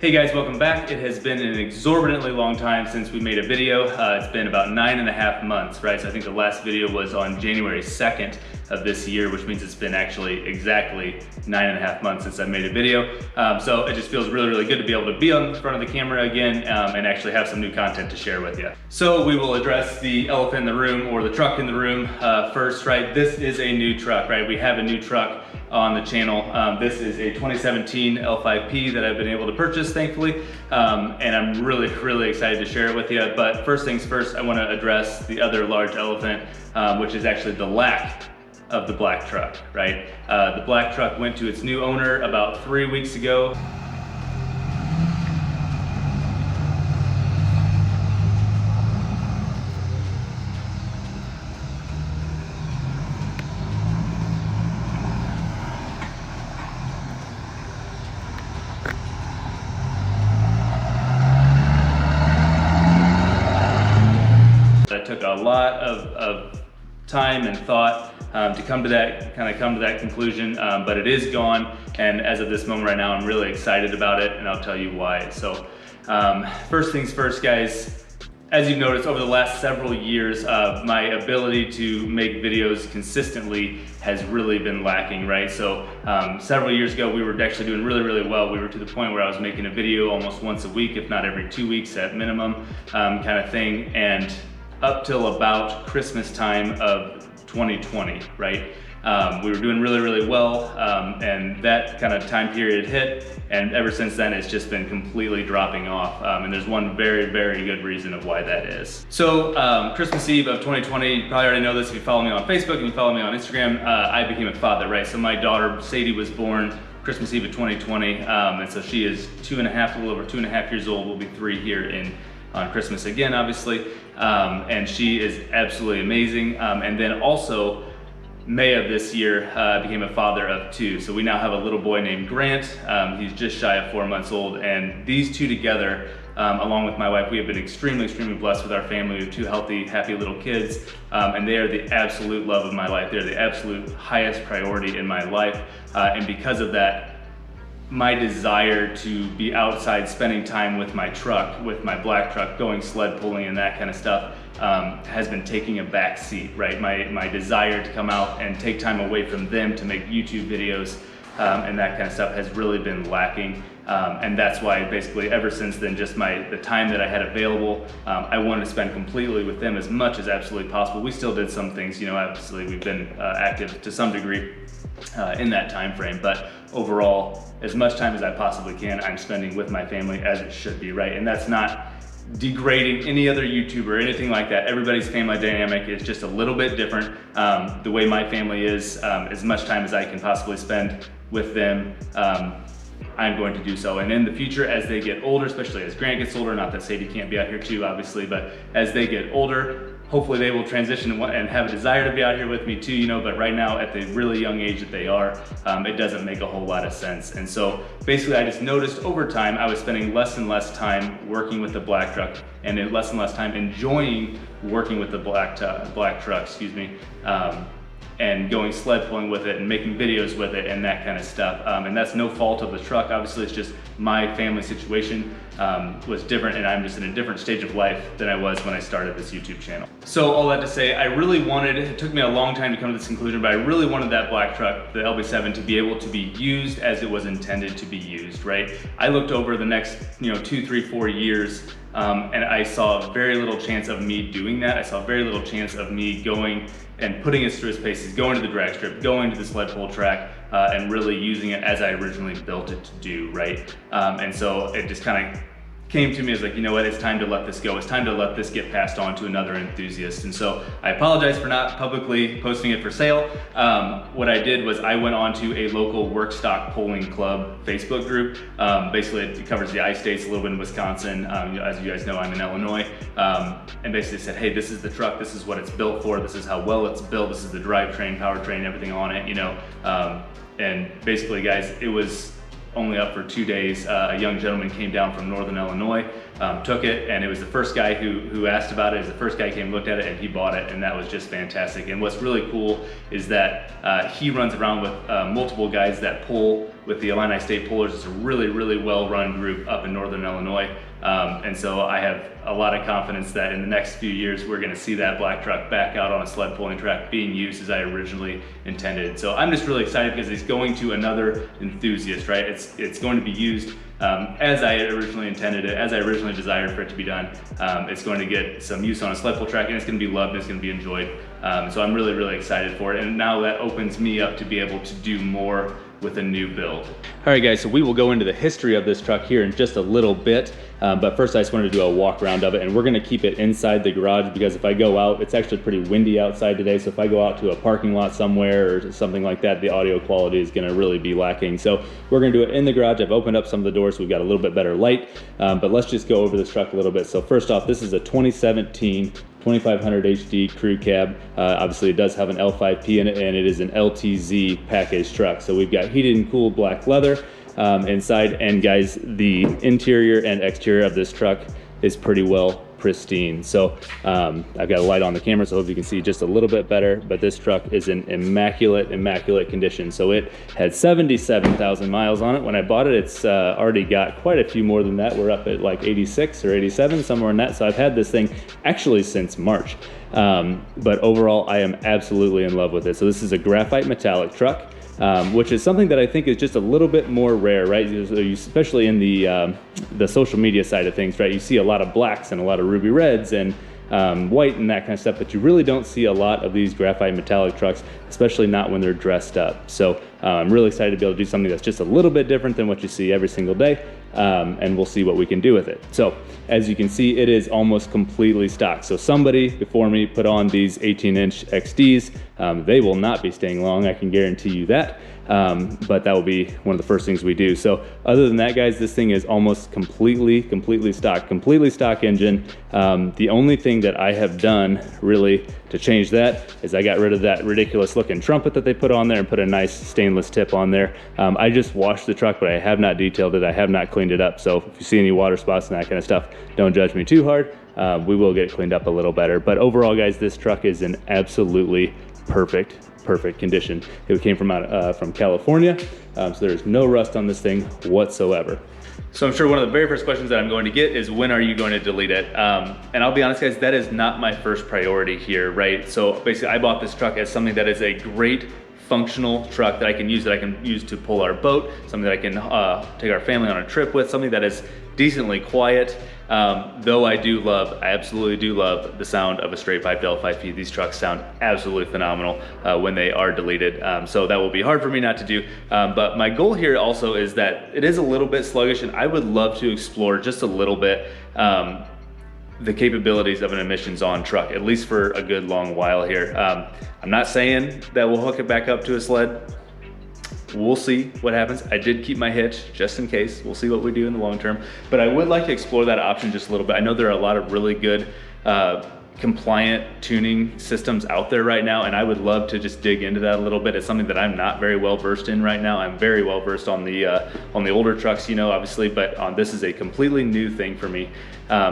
Hey guys, welcome back. It has been an exorbitantly long time since we made a video. It's been about 9.5 months, right? So I think the last video was on January 2nd of this year, which means it's been actually exactly 9.5 months since I made a video. So it just feels really, really good to be able to be on front of the camera again and actually have some new content to share with you. So we will address the elephant in the room, or the truck in the room first, right? This is a new truck, right? We have a new truck on the channel. This is a 2017 L5P that I've been able to purchase, thankfully, and I'm really, really excited to share it with you. But first things first, I want to address the other large elephant, which is actually the lack of the black truck, right? The black truck went to its new owner about 3 weeks ago. It took a lot of time and thought to come to that conclusion, but it is gone, and as of this moment right now, I'm really excited about it, and I'll tell you why. So first things first, guys, as you've noticed over the last several years, my ability to make videos consistently has really been lacking, right? So several years ago, we were actually doing really, really well. We were to the point where I was making a video almost once a week, if not every 2 weeks at minimum, kind of thing, and up till about Christmas time of 2020, right? We were doing really, really well, and that kind of time period hit, and ever since then it's just been completely dropping off, and there's one very, very good reason of why that is. So Christmas Eve of 2020, you probably already know this if you follow me on Facebook and you follow me on Instagram, I became a father, right? So my daughter Sadie was born Christmas Eve of 2020, and so she is a little over 2.5 years old, will be 3 here on Christmas again, obviously, and she is absolutely amazing. And then also, May of this year, I became a father of 2. So we now have a little boy named Grant. He's just shy of 4 months old, and these two together, along with my wife, we have been extremely, extremely blessed with our family. We have 2 healthy, happy little kids, and they are the absolute love of my life. They're the absolute highest priority in my life, and because of that, my desire to be outside spending time with my truck, with my black truck, going sled pulling and that kind of stuff, has been taking a back seat, right? My desire to come out and take time away from them to make YouTube videos and that kind of stuff has really been lacking. And that's why basically ever since then, just the time that I had available, I wanted to spend completely with them as much as absolutely possible. We still did some things, you know, obviously we've been active to some degree in that time frame, but overall, as much time as I possibly can, I'm spending with my family as it should be, right? And that's not degrading any other YouTuber or anything like that. Everybody's family dynamic is just a little bit different. The way my family is, as much time as I can possibly spend with them, I'm going to do so. And in the future, as they get older, especially as Grant gets older, not that Sadie can't be out here too, obviously, but as they get older, hopefully they will transition and have a desire to be out here with me too, you know, but right now at the really young age that they are, it doesn't make a whole lot of sense. And so basically I just noticed over time, I was spending less and less time working with the black truck and less and less time enjoying working with the black truck, and going sled pulling with it and making videos with it and that kind of stuff. And that's no fault of the truck. Obviously, it's just my family situation was different, and I'm just in a different stage of life than I was when I started this YouTube channel. So all that to say, I really wanted, it took me a long time to come to this conclusion, but I really wanted that black truck, the LB7, to be able to be used as it was intended to be used, right? I looked over the next, 2, 3, 4 years, and I saw very little chance of me doing that. I saw very little chance of me going and putting it through its paces, going to the drag strip, going to the sled pull track, and really using it as I originally built it to do, right? And so it just kind of came to me as like, you know what, it's time to let this go. It's time to let this get passed on to another enthusiast. And so I apologize for not publicly posting it for sale. What I did was I went on to a local work stock pulling club Facebook group. Basically it covers the I-states, a little bit in Wisconsin. As you guys know, I'm in Illinois. And basically said, hey, this is the truck, this is what it's built for, this is how well it's built, this is the drivetrain, powertrain, everything on it, you know. And basically guys, it was only up for 2 days. A young gentleman came down from Northern Illinois, took it, and it was the first guy who asked about it. It was the first guy who came, looked at it, and he bought it, and that was just fantastic. And what's really cool is that he runs around with multiple guys that pull with the Illini State Pullers. It's a really, really well-run group up in Northern Illinois. And so I have a lot of confidence that in the next few years, we're gonna see that black truck back out on a sled pulling track being used as I originally intended. So I'm just really excited because it's going to another enthusiast, right? It's going to be used as I originally intended it, as I originally desired for it to be done. It's going to get some use on a sled pull track, and it's gonna be loved, and it's gonna be enjoyed. So I'm really, really excited for it. And now that opens me up to be able to do more with a new build. All right guys, so we will go into the history of this truck here in just a little bit. But first I just wanted to do a walk around of it, and we're gonna keep it inside the garage because if I go out, it's actually pretty windy outside today. So if I go out to a parking lot somewhere or something like that, the audio quality is gonna really be lacking. So we're gonna do it in the garage. I've opened up some of the doors so we've got a little bit better light, but let's just go over this truck a little bit. So first off, this is a 2017 2500 HD crew cab. Obviously it does have an L5P in it, and it is an LTZ package truck. So we've got heated and cooled black leather inside, and guys, the interior and exterior of this truck is pretty well pristine. So I've got a light on the camera, so I hope you can see just a little bit better, but this truck is in immaculate condition. So it had 77,000 miles on it when I bought it. It's already got quite a few more than that. We're up at like 86 or 87, somewhere in that. So I've had this thing actually since March. But overall, I am absolutely in love with it. So this is a graphite metallic truck. Which is something that I think is just a little bit more rare, right? Especially in the social media side of things, right? You see a lot of blacks and a lot of ruby reds and white and that kind of stuff, but you really don't see a lot of these graphite metallic trucks, especially not when they're dressed up. So I'm really excited to be able to do something that's just a little bit different than what you see every single day, and we'll see what we can do with it. So as you can see, it is almost completely stock. So somebody before me put on these 18-inch XDs. They will not be staying long, I can guarantee you that. But that will be one of the first things we do. So other than that, guys, this thing is almost completely stock engine. The only thing that I have done really to change that is I got rid of that ridiculous looking trumpet that they put on there and put a nice stainless tip on there. I just washed the truck, but I have not detailed it. I have not cleaned it up. So if you see any water spots and that kind of stuff, don't judge me too hard. We will get it cleaned up a little better. But overall, guys, this truck is in absolutely perfect condition. It came from California, so there's no rust on this thing whatsoever. So I'm sure one of the very first questions that I'm going to get is, when are you going to delete it? And I'll be honest, guys, that is not my first priority here, right? So basically I bought this truck as something that is a great functional truck that I can use to pull our boat, something that I can take our family on a trip with, something that is decently quiet. Though I absolutely do love the sound of a straight piped L5P. These trucks sound absolutely phenomenal when they are deleted. So that will be hard for me not to do. But my goal here also is that it is a little bit sluggish, and I would love to explore just a little bit the capabilities of an emissions on truck, at least for a good long while here. I'm not saying that we'll hook it back up to a sled. We'll see what happens. I did keep my hitch just in case. We'll see what we do in the long term. But I would like to explore that option just a little bit. I know there are a lot of really good compliant tuning systems out there right now, and I would love to just dig into that a little bit. It's something that I'm not very well versed in right now. I'm very well versed on the older trucks, you know, obviously, but this is a completely new thing for me.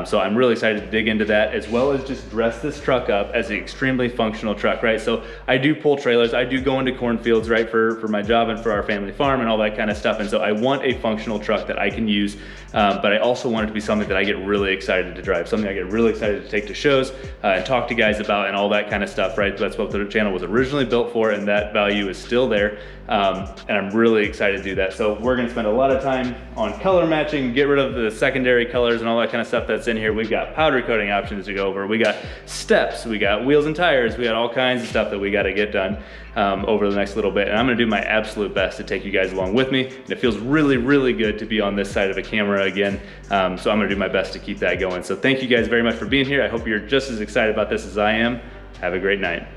So I'm really excited to dig into that, as well as just dress this truck up as an extremely functional truck, right? So I do pull trailers, I do go into cornfields, right, for my job and for our family farm and all that kind of stuff. And so I want a functional truck that I can use, but I also want it to be something that I get really excited to drive, something I get really excited to take to shows and talk to guys about and all that kind of stuff, right? That's what the channel was originally built for, and that value is still there. And I'm really excited to do that. So we're gonna spend a lot of time on color matching, get rid of the secondary colors and all that kind of stuff that's in here. We've got powder coating options to go over. We got steps, we got wheels and tires, we got all kinds of stuff that we got to get done over the next little bit. And I'm gonna do my absolute best to take you guys along with me. And it feels really, really good to be on this side of a camera again. So I'm gonna do my best to keep that going. So thank you guys very much for being here. I hope you're just as excited about this as I am. Have a great night.